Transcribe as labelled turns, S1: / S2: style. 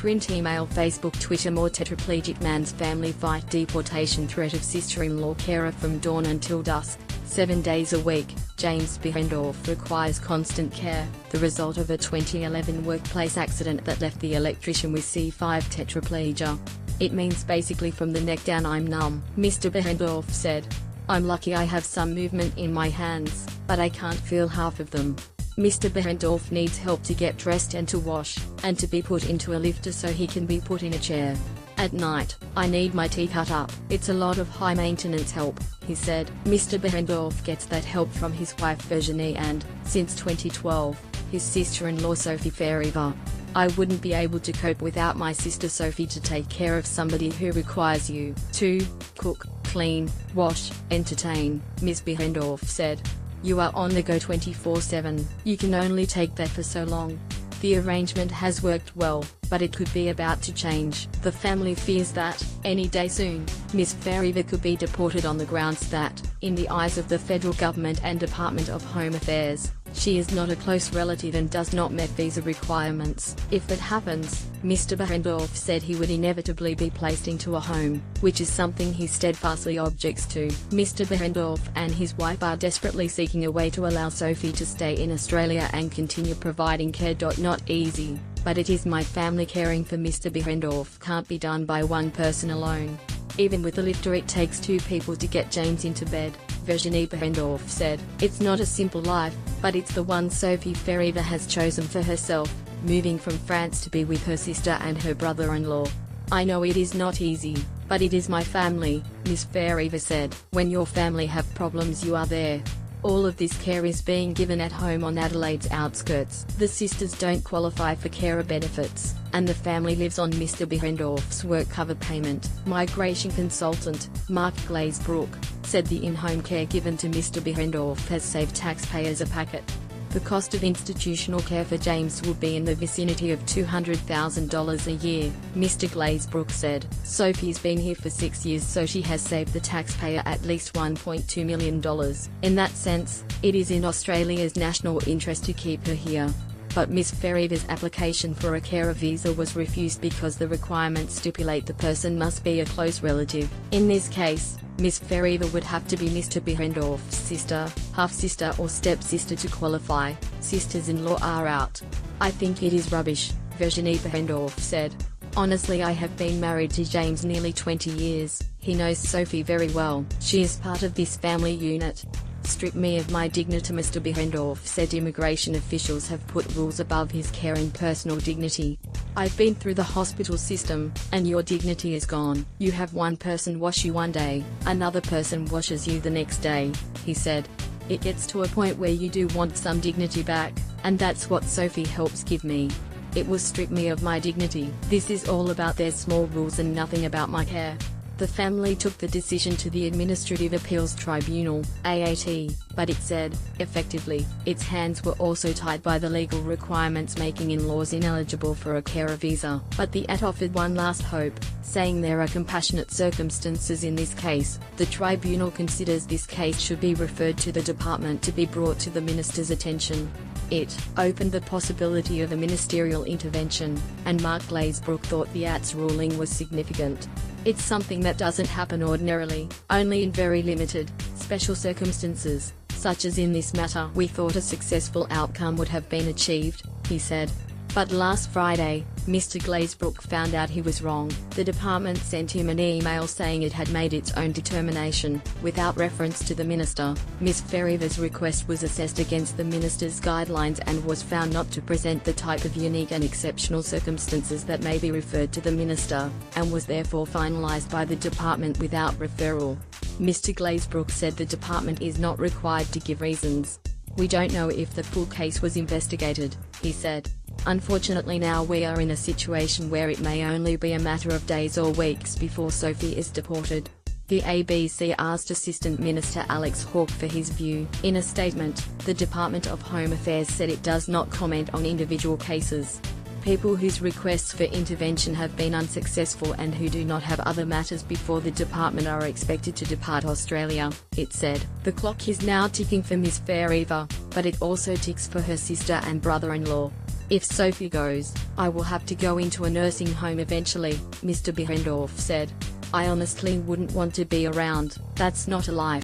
S1: Print, email, Facebook, Twitter. More tetraplegic man's family fight deportation. Threat of sister-in-law carer from dawn until dusk, 7 days a week. James Behrendorf requires constant care, the result of a 2011 workplace accident that left the electrician with C5 tetraplegia. It means basically from the neck down I'm numb, Mr. Behrendorf said. I'm lucky I have some movement in my hands, but I can't feel half of them. Mr. Behrendorf needs help to get dressed and to wash, and to be put into a lifter so he can be put in a chair. At night, I need my tea cut up. It's a lot of high-maintenance help, he said. Mr. Behrendorf gets that help from his wife Virginie and, since 2012, his sister-in-law Sophie Faireva. I wouldn't be able to cope without my sister Sophie to take care of somebody who requires you to cook, clean, wash, entertain, Ms. Behrendorf said. You are on the go 24/7, you can only take that for so long. The arrangement has worked well, but it could be about to change. The family fears that, any day soon, Ms. Faireva could be deported on the grounds that, in the eyes of the federal government and Department of Home Affairs, she is not a close relative and does not meet visa requirements. If that happens, Mr. Behrendorf said he would inevitably be placed into a home, which is something he steadfastly objects to. Mr. Behrendorf and his wife are desperately seeking a way to allow Sophie to stay in Australia and continue providing care. Not easy, but it is my family. Caring for Mr. Behrendorf can't be done by one person alone. Even with a lifter it takes two people to get James into bed, Virginie Behrendorf said. It's not a simple life, but it's the one Sophie Faireva has chosen for herself, moving from France to be with her sister and her brother-in-law. I know it is not easy, but it is my family, Ms. Faireva said. When your family have problems you are there. All of this care is being given at home on Adelaide's outskirts. The sisters don't qualify for carer benefits, and the family lives on Mr. Behrendorf's work cover payment. Migration consultant, Mark Glazebrook, said the in-home care given to Mr. Behrendorf has saved taxpayers a packet. The cost of institutional care for James will be in the vicinity of $200,000 a year, Mr. Glazebrook said. Sophie's been here for 6 years, so she has saved the taxpayer at least $1.2 million. In that sense, it is in Australia's national interest to keep her here. But Ms. Fairev's application for a carer visa was refused because the requirements stipulate the person must be a close relative. In this case, Ms. Faireva would have to be Mr. Behrendorf's sister, half-sister or step-sister to qualify. Sisters-in-law are out. I think it is rubbish, Virginie Behrendorf said. Honestly, I have been married to James nearly 20 years. He knows Sophie very well. She is part of this family unit. Strip me of my dignity, Mr. Behrendorf said. Immigration officials have put rules above his care and personal dignity. I've been through the hospital system, and your dignity is gone. You have one person wash you one day, another person washes you the next day, he said. It gets to a point where you do want some dignity back, and that's what Sophie helps give me. It will strip me of my dignity. This is all about their small rules and nothing about my care. The family took the decision to the Administrative Appeals Tribunal, AAT, but it said, effectively, its hands were also tied by the legal requirements making in-laws ineligible for a carer visa. But the AT offered one last hope, saying there are compassionate circumstances in this case. The tribunal considers this case should be referred to the department to be brought to the minister's attention. It opened the possibility of a ministerial intervention, and Mark Glazebrook thought the AT's ruling was significant. It's something that doesn't happen ordinarily, only in very limited, special circumstances, such as in this matter. We thought a successful outcome would have been achieved, he said. But last Friday, Mr. Glazebrook found out he was wrong. The department sent him an email saying it had made its own determination, without reference to the minister. Ms. Fairev's request was assessed against the minister's guidelines and was found not to present the type of unique and exceptional circumstances that may be referred to the minister, and was therefore finalized by the department without referral. Mr. Glazebrook said the department is not required to give reasons. We don't know if the full case was investigated, he said. Unfortunately, now we are in a situation where it may only be a matter of days or weeks before Sophie is deported. The ABC asked Assistant Minister Alex Hawke for his view. In a statement, the Department of Home Affairs said it does not comment on individual cases. People whose requests for intervention have been unsuccessful and who do not have other matters before the department are expected to depart Australia, it said. The clock is now ticking for Ms. Faireva, but it also ticks for her sister and brother-in-law. If Sophie goes, I will have to go into a nursing home eventually, Mr. Behrendorf said. I honestly wouldn't want to be around, that's not a life.